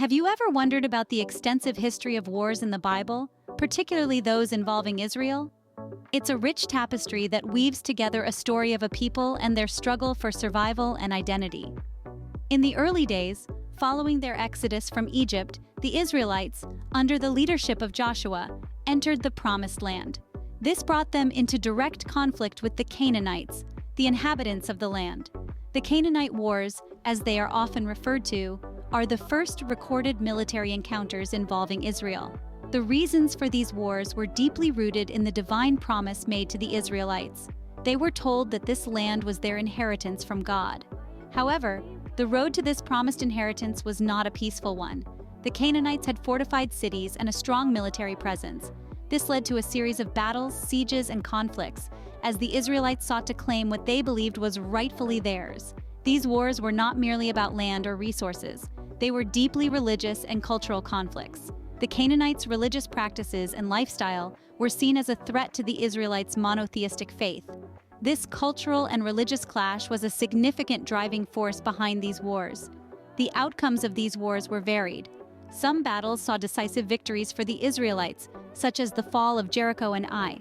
Have you ever wondered about the extensive history of wars in the Bible, particularly those involving Israel? It's a rich tapestry that weaves together a story of a people and their struggle for survival and identity. In the early days, following their exodus from Egypt, the Israelites, under the leadership of Joshua, entered the Promised Land. This brought them into direct conflict with the Canaanites, the inhabitants of the land. The Canaanite Wars, as they are often referred to, are the first recorded military encounters involving Israel. The reasons for these wars were deeply rooted in the divine promise made to the Israelites. They were told that this land was their inheritance from God. However, the road to this promised inheritance was not a peaceful one. The Canaanites had fortified cities and a strong military presence. This led to a series of battles, sieges, and conflicts, as the Israelites sought to claim what they believed was rightfully theirs. These wars were not merely about land or resources. They were deeply religious and cultural conflicts. The Canaanites' religious practices and lifestyle were seen as a threat to the Israelites' monotheistic faith. This cultural and religious clash was a significant driving force behind these wars. The outcomes of these wars were varied. Some battles saw decisive victories for the Israelites, such as the fall of Jericho and Ai.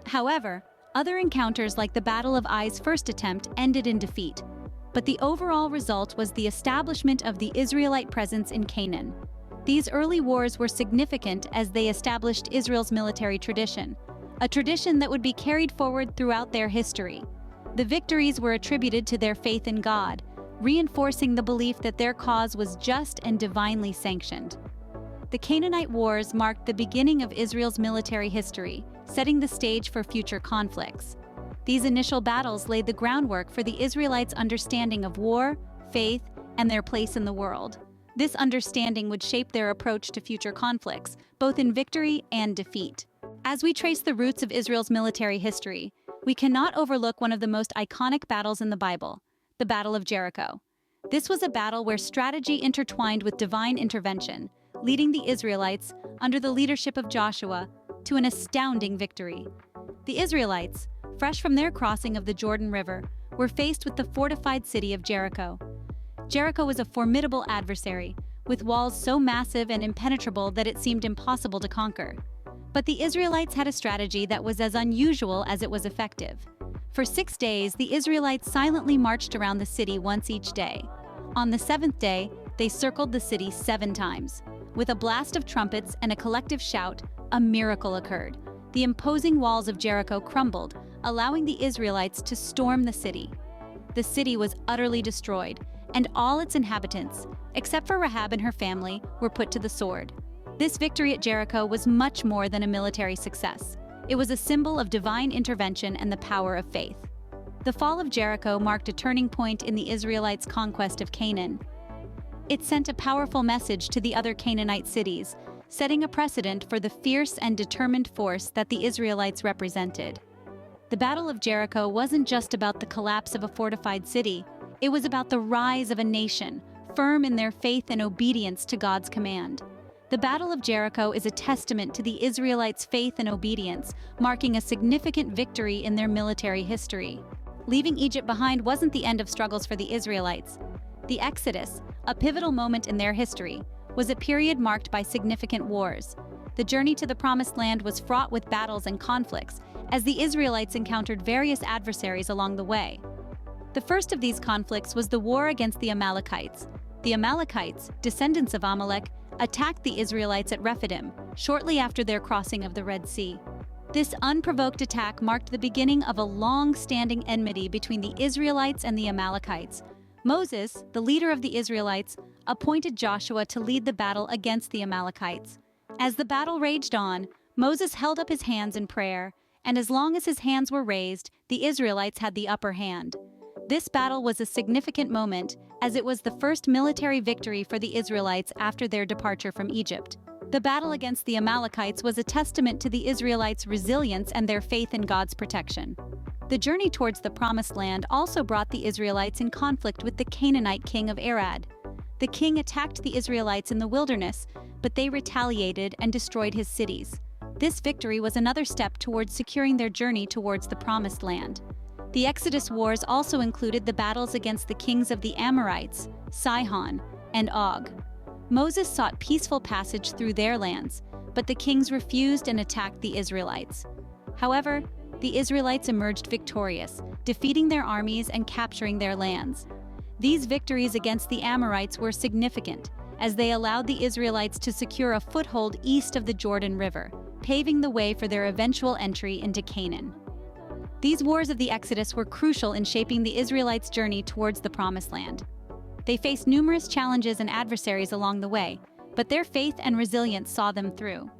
However, other encounters like the Battle of Ai's first attempt ended in defeat. But the overall result was the establishment of the Israelite presence in Canaan. These early wars were significant as they established Israel's military tradition, a tradition that would be carried forward throughout their history. The victories were attributed to their faith in God, reinforcing the belief that their cause was just and divinely sanctioned. The Canaanite Wars marked the beginning of Israel's military history, setting the stage for future conflicts. These initial battles laid the groundwork for the Israelites' understanding of war, faith, and their place in the world. This understanding would shape their approach to future conflicts, both in victory and defeat. As we trace the roots of Israel's military history, we cannot overlook one of the most iconic battles in the Bible, the Battle of Jericho. This was a battle where strategy intertwined with divine intervention, leading the Israelites, under the leadership of Joshua, to an astounding victory. The Israelites, fresh from their crossing of the Jordan River, were faced with the fortified city of Jericho. Jericho was a formidable adversary, with walls so massive and impenetrable that it seemed impossible to conquer. But the Israelites had a strategy that was as unusual as it was effective. For 6 days, the Israelites silently marched around the city once each day. On the 7th day, they circled the city 7 times. With a blast of trumpets and a collective shout, a miracle occurred. The imposing walls of Jericho crumbled, allowing the Israelites to storm the city. The city was utterly destroyed, and all its inhabitants, except for Rahab and her family, were put to the sword. This victory at Jericho was much more than a military success. It was a symbol of divine intervention and the power of faith. The fall of Jericho marked a turning point in the Israelites' conquest of Canaan. It sent a powerful message to the other Canaanite cities, setting a precedent for the fierce and determined force that the Israelites represented. The Battle of Jericho wasn't just about the collapse of a fortified city. It was about the rise of a nation, firm in their faith and obedience to God's command. The Battle of Jericho is a testament to the Israelites' faith and obedience, marking a significant victory in their military history. Leaving Egypt behind wasn't the end of struggles for the Israelites. The Exodus, a pivotal moment in their history, was a period marked by significant wars. The journey to the Promised Land was fraught with battles and conflicts, as the Israelites encountered various adversaries along the way. The first of these conflicts was the war against the Amalekites. The Amalekites, descendants of Amalek, attacked the Israelites at Rephidim, shortly after their crossing of the Red Sea. This unprovoked attack marked the beginning of a long-standing enmity between the Israelites and the Amalekites. Moses, the leader of the Israelites, appointed Joshua to lead the battle against the Amalekites. As the battle raged on, Moses held up his hands in prayer, and as long as his hands were raised, the Israelites had the upper hand. This battle was a significant moment, as it was the first military victory for the Israelites after their departure from Egypt. The battle against the Amalekites was a testament to the Israelites' resilience and their faith in God's protection. The journey towards the Promised Land also brought the Israelites in conflict with the Canaanite king of Arad. The king attacked the Israelites in the wilderness, but they retaliated and destroyed his cities. This victory was another step towards securing their journey towards the Promised Land. The Exodus Wars also included the battles against the kings of the Amorites, Sihon, and Og. Moses sought peaceful passage through their lands, but the kings refused and attacked the Israelites. However, the Israelites emerged victorious, defeating their armies and capturing their lands. These victories against the Amorites were significant, as they allowed the Israelites to secure a foothold east of the Jordan River, paving the way for their eventual entry into Canaan. These wars of the Exodus were crucial in shaping the Israelites' journey towards the Promised Land. They faced numerous challenges and adversaries along the way, but their faith and resilience saw them through.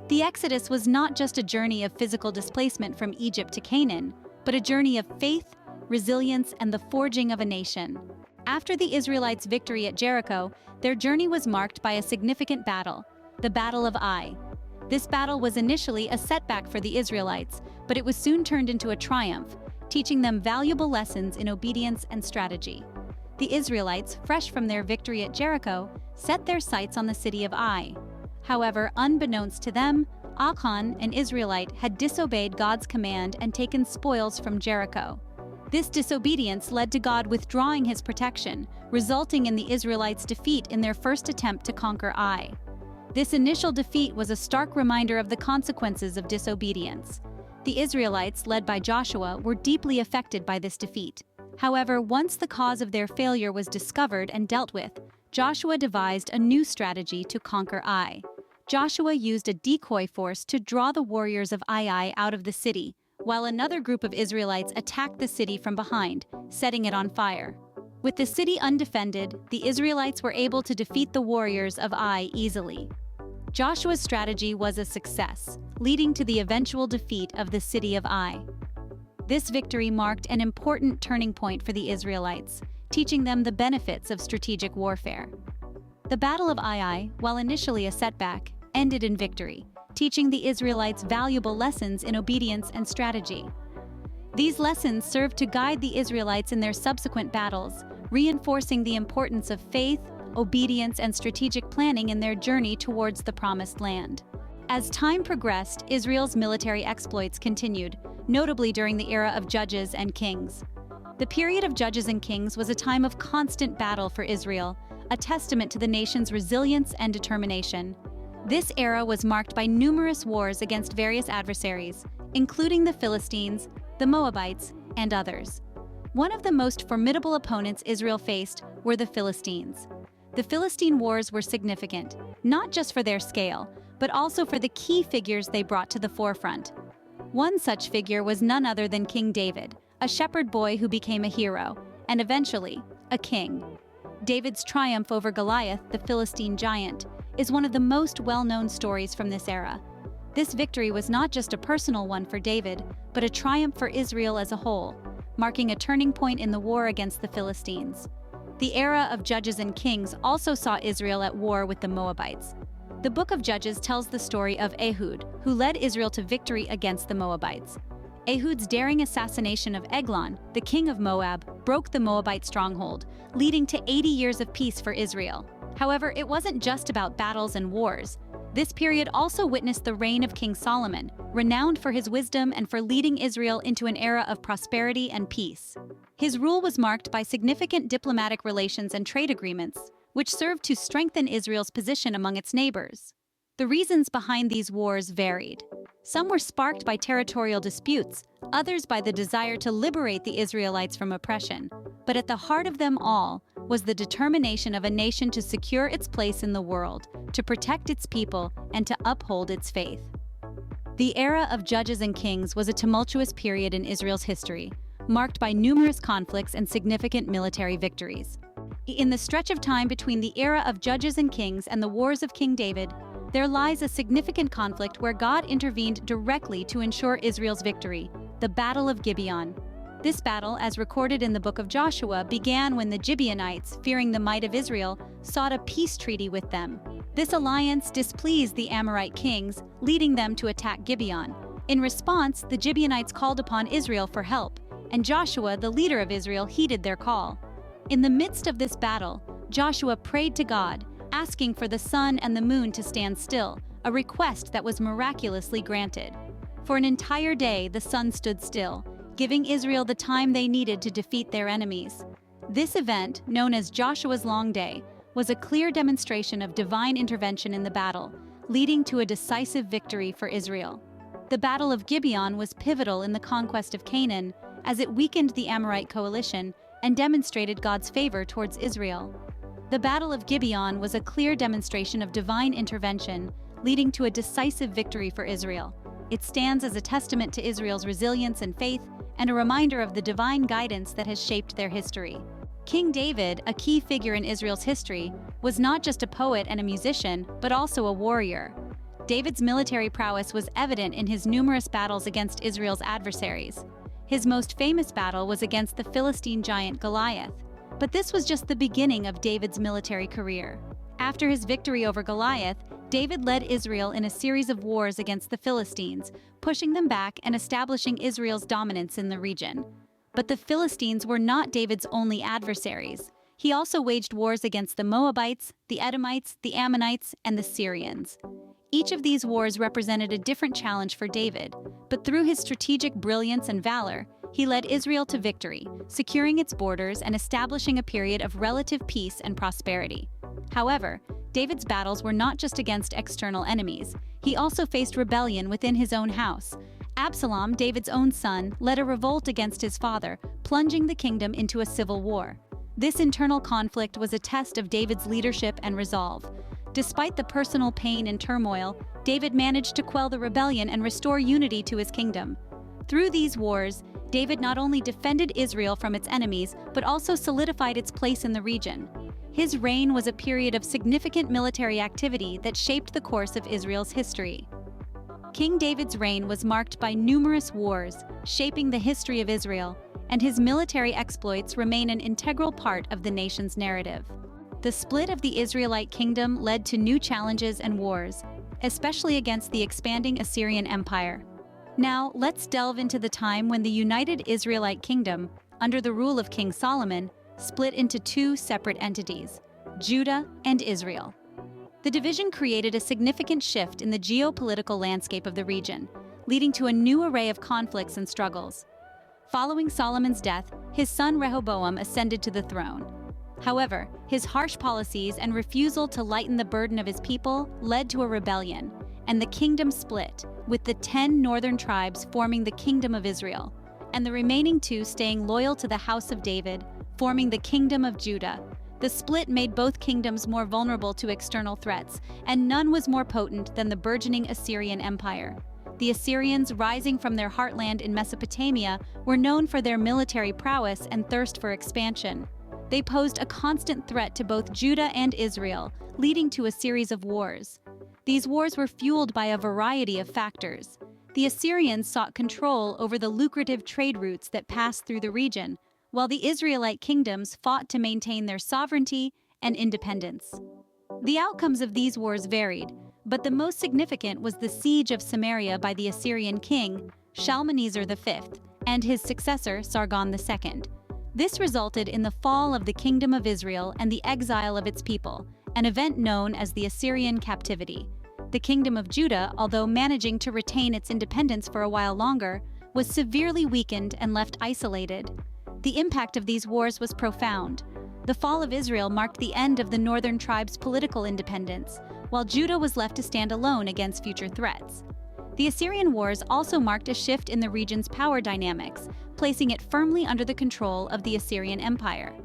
The Exodus was not just a journey of physical displacement from Egypt to Canaan, but a journey of faith, resilience, and the forging of a nation. After the Israelites' victory at Jericho, their journey was marked by a significant battle, the Battle of Ai. This battle was initially a setback for the Israelites, but it was soon turned into a triumph, teaching them valuable lessons in obedience and strategy. The Israelites, fresh from their victory at Jericho, set their sights on the city of Ai. However, unbeknownst to them, Achan, an Israelite, had disobeyed God's command and taken spoils from Jericho. This disobedience led to God withdrawing his protection, resulting in the Israelites' defeat in their first attempt to conquer Ai. This initial defeat was a stark reminder of the consequences of disobedience. The Israelites, led by Joshua, were deeply affected by this defeat. However, once the cause of their failure was discovered and dealt with, Joshua devised a new strategy to conquer Ai. Joshua used a decoy force to draw the warriors of Ai out of the city, while another group of Israelites attacked the city from behind, setting it on fire. With the city undefended, the Israelites were able to defeat the warriors of Ai easily. Joshua's strategy was a success, leading to the eventual defeat of the city of Ai. This victory marked an important turning point for the Israelites, teaching them the benefits of strategic warfare. The Battle of Ai, while initially a setback, ended in victory, teaching the Israelites valuable lessons in obedience and strategy. These lessons served to guide the Israelites in their subsequent battles, reinforcing the importance of faith, obedience, and strategic planning in their journey towards the Promised Land. As time progressed, Israel's military exploits continued, notably during the era of Judges and Kings. The period of Judges and Kings was a time of constant battle for Israel, a testament to the nation's resilience and determination. This era was marked by numerous wars against various adversaries, including the Philistines, the Moabites, and others. One of the most formidable opponents Israel faced were the Philistines. The Philistine wars were significant, not just for their scale, but also for the key figures they brought to the forefront. One such figure was none other than King David, a shepherd boy who became a hero, and eventually, a king. David's triumph over Goliath, the Philistine giant, is one of the most well-known stories from this era. This victory was not just a personal one for David, but a triumph for Israel as a whole, marking a turning point in the war against the Philistines. The era of Judges and Kings also saw Israel at war with the Moabites. The book of Judges tells the story of Ehud, who led Israel to victory against the Moabites. Ehud's daring assassination of Eglon, the king of Moab, broke the Moabite stronghold, leading to 80 years of peace for Israel. However, it wasn't just about battles and wars. This period also witnessed the reign of King Solomon, renowned for his wisdom and for leading Israel into an era of prosperity and peace. His rule was marked by significant diplomatic relations and trade agreements, which served to strengthen Israel's position among its neighbors. The reasons behind these wars varied. Some were sparked by territorial disputes, others by the desire to liberate the Israelites from oppression. But at the heart of them all was the determination of a nation to secure its place in the world, to protect its people, and to uphold its faith. The era of Judges and Kings was a tumultuous period in Israel's history, marked by numerous conflicts and significant military victories. In the stretch of time between the era of Judges and Kings and the wars of King David, there lies a significant conflict where God intervened directly to ensure Israel's victory, the Battle of Gibeon. This battle, as recorded in the book of Joshua, began when the Gibeonites, fearing the might of Israel, sought a peace treaty with them. This alliance displeased the Amorite kings, leading them to attack Gibeon. In response, the Gibeonites called upon Israel for help, and Joshua, the leader of Israel, heeded their call. In the midst of this battle, Joshua prayed to God, asking for the sun and the moon to stand still, a request that was miraculously granted. For an entire day, the sun stood still, giving Israel the time they needed to defeat their enemies. This event, known as Joshua's Long Day, was a clear demonstration of divine intervention in the battle, leading to a decisive victory for Israel. The Battle of Gibeon was pivotal in the conquest of Canaan, as it weakened the Amorite coalition and demonstrated God's favor towards Israel. The Battle of Gibeon was a clear demonstration of divine intervention, leading to a decisive victory for Israel. It stands as a testament to Israel's resilience and faith, and a reminder of the divine guidance that has shaped their history. King David, a key figure in Israel's history, was not just a poet and a musician, but also a warrior. David's military prowess was evident in his numerous battles against Israel's adversaries. His most famous battle was against the Philistine giant Goliath. But this was just the beginning of David's military career. After his victory over Goliath, David led Israel in a series of wars against the Philistines, pushing them back and establishing Israel's dominance in the region. But the Philistines were not David's only adversaries. He also waged wars against the Moabites, the Edomites, the Ammonites, and the Syrians. Each of these wars represented a different challenge for David, but through his strategic brilliance and valor, he led Israel to victory, securing its borders and establishing a period of relative peace and prosperity. However, David's battles were not just against external enemies. He also faced rebellion within his own house. Absalom, David's own son, led a revolt against his father, plunging the kingdom into a civil war. This internal conflict was a test of David's leadership and resolve. Despite the personal pain and turmoil, David managed to quell the rebellion and restore unity to his kingdom. Through these wars, David not only defended Israel from its enemies, but also solidified its place in the region. His reign was a period of significant military activity that shaped the course of Israel's history. King David's reign was marked by numerous wars, shaping the history of Israel, and his military exploits remain an integral part of the nation's narrative. The split of the Israelite kingdom led to new challenges and wars, especially against the expanding Assyrian Empire. Now, let's delve into the time when the united Israelite kingdom, under the rule of King Solomon, split into two separate entities, Judah and Israel. The division created a significant shift in the geopolitical landscape of the region, leading to a new array of conflicts and struggles. Following Solomon's death, his son Rehoboam ascended to the throne. However, his harsh policies and refusal to lighten the burden of his people led to a rebellion, and the kingdom split, with the 10 northern tribes forming the Kingdom of Israel, and the remaining 2 staying loyal to the House of David, forming the Kingdom of Judah. The split made both kingdoms more vulnerable to external threats, and none was more potent than the burgeoning Assyrian Empire. The Assyrians, rising from their heartland in Mesopotamia, were known for their military prowess and thirst for expansion. They posed a constant threat to both Judah and Israel, leading to a series of wars. These wars were fueled by a variety of factors. The Assyrians sought control over the lucrative trade routes that passed through the region, while the Israelite kingdoms fought to maintain their sovereignty and independence. The outcomes of these wars varied, but the most significant was the siege of Samaria by the Assyrian king, Shalmaneser V, and his successor, Sargon II. This resulted in the fall of the Kingdom of Israel and the exile of its people, an event known as the Assyrian captivity. The Kingdom of Judah, although managing to retain its independence for a while longer, was severely weakened and left isolated. The impact of these wars was profound. The fall of Israel marked the end of the northern tribes' political independence, while Judah was left to stand alone against future threats. The Assyrian Wars also marked a shift in the region's power dynamics, placing it firmly under the control of the Assyrian Empire.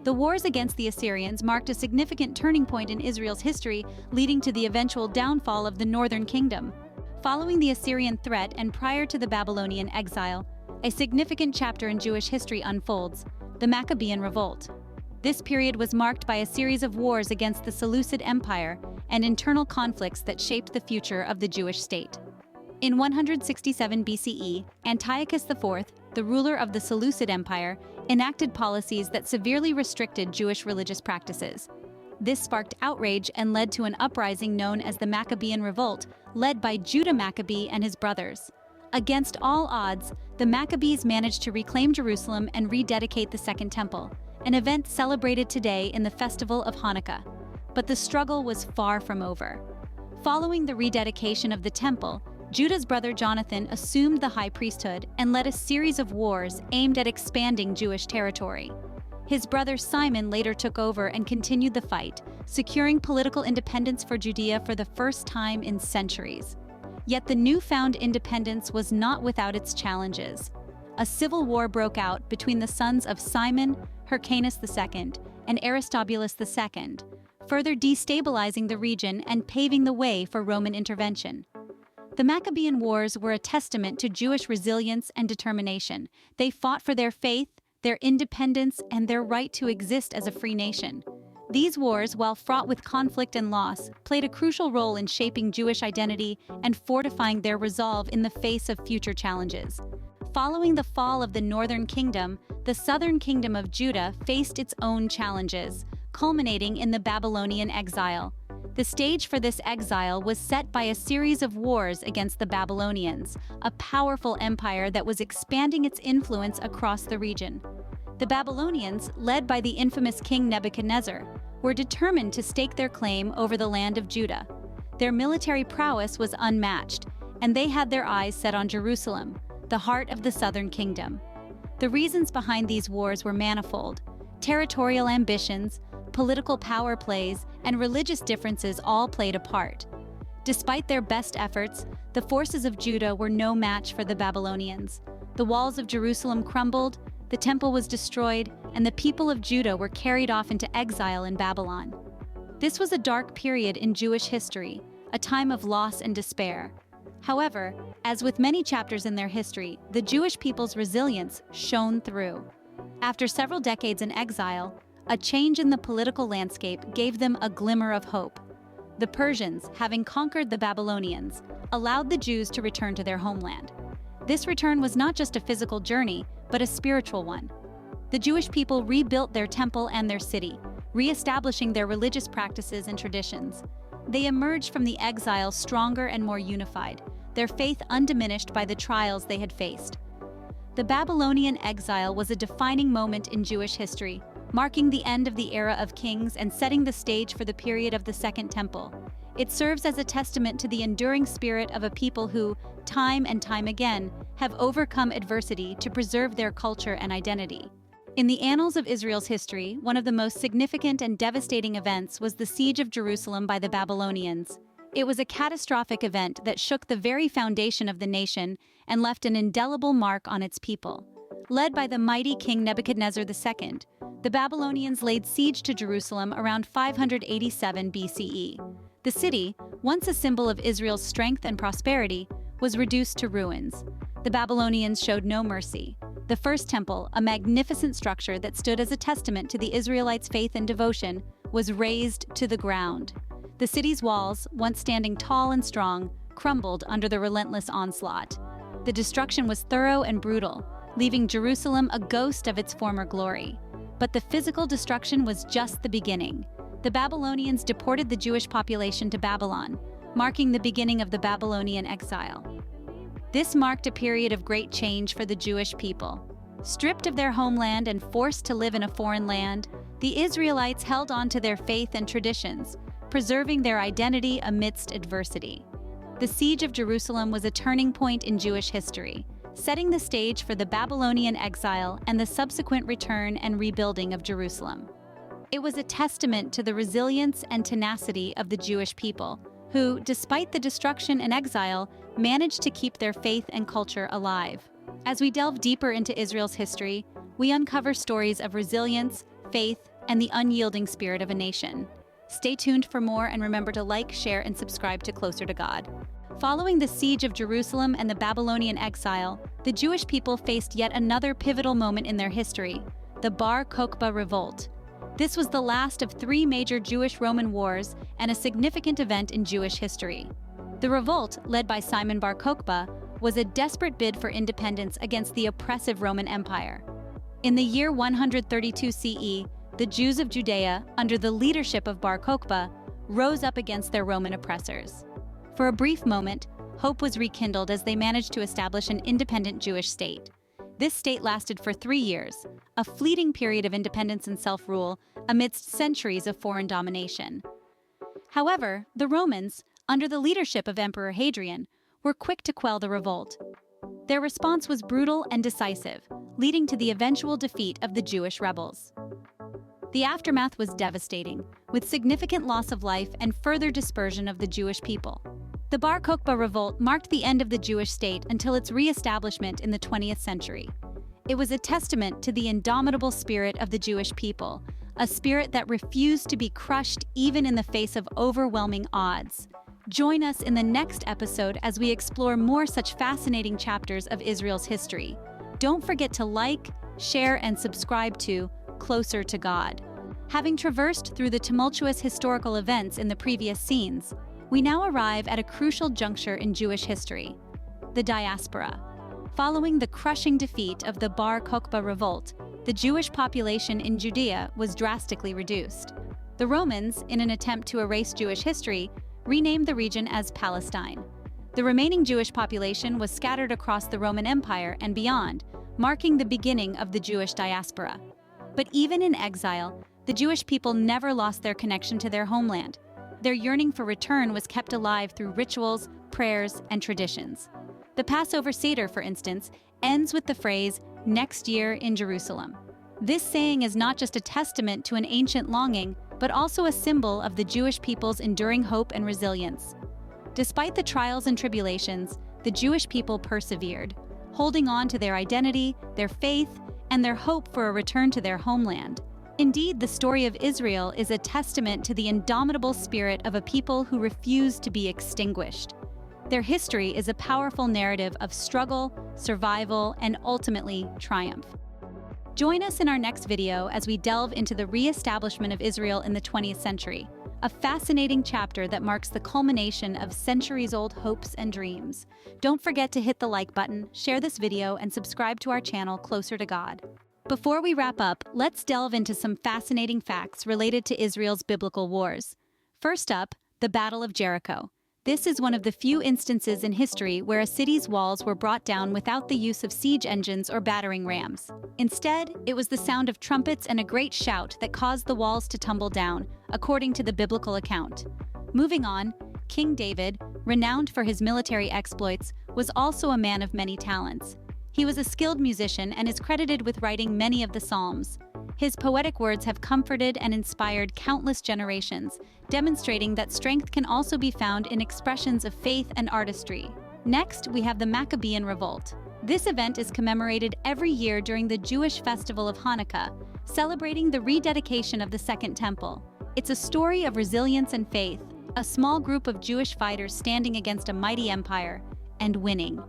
The wars against the Assyrians marked a significant turning point in Israel's history, leading to the eventual downfall of the northern kingdom. Following the Assyrian threat and prior to the Babylonian exile, a significant chapter in Jewish history unfolds, the Maccabean Revolt. This period was marked by a series of wars against the Seleucid Empire and internal conflicts that shaped the future of the Jewish state. In 167 BCE, Antiochus IV, the ruler of the Seleucid Empire, enacted policies that severely restricted Jewish religious practices. This sparked outrage and led to an uprising known as the Maccabean Revolt, led by Judah Maccabee and his brothers. Against all odds, the Maccabees managed to reclaim Jerusalem and rededicate the Second Temple, an event celebrated today in the festival of Hanukkah. But the struggle was far from over. Following the rededication of the temple, Judah's brother Jonathan assumed the high priesthood and led a series of wars aimed at expanding Jewish territory. His brother Simon later took over and continued the fight, securing political independence for Judea for the first time in centuries. Yet the newfound independence was not without its challenges. A civil war broke out between the sons of Simon, Hyrcanus II, and Aristobulus II, further destabilizing the region and paving the way for Roman intervention. The Maccabean Wars were a testament to Jewish resilience and determination. They fought for their faith, their independence, and their right to exist as a free nation. These wars, while fraught with conflict and loss, played a crucial role in shaping Jewish identity and fortifying their resolve in the face of future challenges. Following the fall of the Northern Kingdom, the Southern Kingdom of Judah faced its own challenges, culminating in the Babylonian exile. The stage for this exile was set by a series of wars against the Babylonians, a powerful empire that was expanding its influence across the region. The Babylonians, led by the infamous King Nebuchadnezzar, were determined to stake their claim over the land of Judah. Their military prowess was unmatched, and they had their eyes set on Jerusalem, the heart of the Southern Kingdom. The reasons behind these wars were manifold. Territorial ambitions, political power plays, and religious differences all played a part. Despite their best efforts, the forces of Judah were no match for the Babylonians. The walls of Jerusalem crumbled, the temple was destroyed, and the people of Judah were carried off into exile in Babylon. This was a dark period in Jewish history, a time of loss and despair. However, as with many chapters in their history, the Jewish people's resilience shone through. After several decades in exile, a change in the political landscape gave them a glimmer of hope. The Persians, having conquered the Babylonians, allowed the Jews to return to their homeland. This return was not just a physical journey, but a spiritual one. The Jewish people rebuilt their temple and their city, re-establishing their religious practices and traditions. They emerged from the exile stronger and more unified, their faith undiminished by the trials they had faced. The Babylonian exile was a defining moment in Jewish history, marking the end of the era of kings and setting the stage for the period of the Second Temple. It serves as a testament to the enduring spirit of a people who, time and time again, have overcome adversity to preserve their culture and identity. In the annals of Israel's history, one of the most significant and devastating events was the siege of Jerusalem by the Babylonians. It was a catastrophic event that shook the very foundation of the nation and left an indelible mark on its people. Led by the mighty King Nebuchadnezzar II, the Babylonians laid siege to Jerusalem around 587 BCE. The city, once a symbol of Israel's strength and prosperity, was reduced to ruins. The Babylonians showed no mercy. The First Temple, a magnificent structure that stood as a testament to the Israelites' faith and devotion, was razed to the ground. The city's walls, once standing tall and strong, crumbled under the relentless onslaught. The destruction was thorough and brutal, leaving Jerusalem a ghost of its former glory. But the physical destruction was just the beginning. The Babylonians deported the Jewish population to Babylon, marking the beginning of the Babylonian exile. This marked a period of great change for the Jewish people. Stripped of their homeland and forced to live in a foreign land, the Israelites held on to their faith and traditions, preserving their identity amidst adversity. The siege of Jerusalem was a turning point in Jewish history, setting the stage for the Babylonian exile and the subsequent return and rebuilding of Jerusalem. It was a testament to the resilience and tenacity of the Jewish people, who, despite the destruction and exile, managed to keep their faith and culture alive. As we delve deeper into Israel's history, we uncover stories of resilience, faith, and the unyielding spirit of a nation. Stay tuned for more and remember to like, share, and subscribe to Closer to God. Following the siege of Jerusalem and the Babylonian exile, the Jewish people faced yet another pivotal moment in their history, the Bar Kokhba Revolt. This was the last of three major Jewish-Roman wars and a significant event in Jewish history. The revolt, led by Simon Bar Kokhba, was a desperate bid for independence against the oppressive Roman Empire. In the year 132 CE, the Jews of Judea, under the leadership of Bar Kokhba, rose up against their Roman oppressors. For a brief moment, hope was rekindled as they managed to establish an independent Jewish state. This state lasted for 3 years, a fleeting period of independence and self-rule amidst centuries of foreign domination. However, the Romans, under the leadership of Emperor Hadrian, were quick to quell the revolt. Their response was brutal and decisive, leading to the eventual defeat of the Jewish rebels. The aftermath was devastating, with significant loss of life and further dispersion of the Jewish people. The Bar Kokhba Revolt marked the end of the Jewish state until its re-establishment in the 20th century. It was a testament to the indomitable spirit of the Jewish people, a spirit that refused to be crushed even in the face of overwhelming odds. Join us in the next episode as we explore more such fascinating chapters of Israel's history. Don't forget to like, share, and subscribe to Closer to God. Having traversed through the tumultuous historical events in the previous scenes, we now arrive at a crucial juncture in Jewish history: the Diaspora. Following the crushing defeat of the Bar Kokhba Revolt, the Jewish population in Judea was drastically reduced. The Romans, in an attempt to erase Jewish history, renamed the region as Palestine. The remaining Jewish population was scattered across the Roman Empire and beyond, marking the beginning of the Jewish diaspora. But even in exile, the Jewish people never lost their connection to their homeland. Their yearning for return was kept alive through rituals, prayers, and traditions. The Passover Seder, for instance, ends with the phrase, "Next year in Jerusalem." This saying is not just a testament to an ancient longing, but also a symbol of the Jewish people's enduring hope and resilience. Despite the trials and tribulations, the Jewish people persevered, holding on to their identity, their faith, and their hope for a return to their homeland. Indeed, the story of Israel is a testament to the indomitable spirit of a people who refused to be extinguished. Their history is a powerful narrative of struggle, survival, and ultimately triumph. Join us in our next video as we delve into the re-establishment of Israel in the 20th century, a fascinating chapter that marks the culmination of centuries-old hopes and dreams. Don't forget to hit the like button, share this video, and subscribe to our channel Closer to God. Before we wrap up, let's delve into some fascinating facts related to Israel's biblical wars. First up, the Battle of Jericho. This is one of the few instances in history where a city's walls were brought down without the use of siege engines or battering rams. Instead, it was the sound of trumpets and a great shout that caused the walls to tumble down, according to the biblical account. Moving on, King David, renowned for his military exploits, was also a man of many talents. He was a skilled musician and is credited with writing many of the Psalms. His poetic words have comforted and inspired countless generations, demonstrating that strength can also be found in expressions of faith and artistry. Next, we have the Maccabean Revolt. This event is commemorated every year during the Jewish festival of Hanukkah, celebrating the rededication of the Second Temple. It's a story of resilience and faith, a small group of Jewish fighters standing against a mighty empire and winning.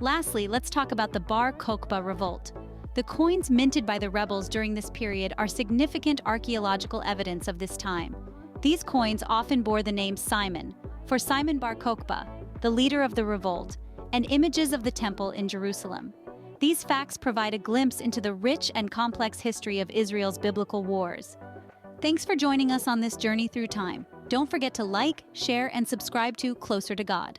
Lastly, let's talk about the Bar Kokhba Revolt. The coins minted by the rebels during this period are significant archaeological evidence of this time. These coins often bore the name Simon, for Simon Bar Kokhba, the leader of the revolt, and images of the temple in Jerusalem. These facts provide a glimpse into the rich and complex history of Israel's biblical wars. Thanks for joining us on this journey through time. Don't forget to like, share, and subscribe to Closer to God.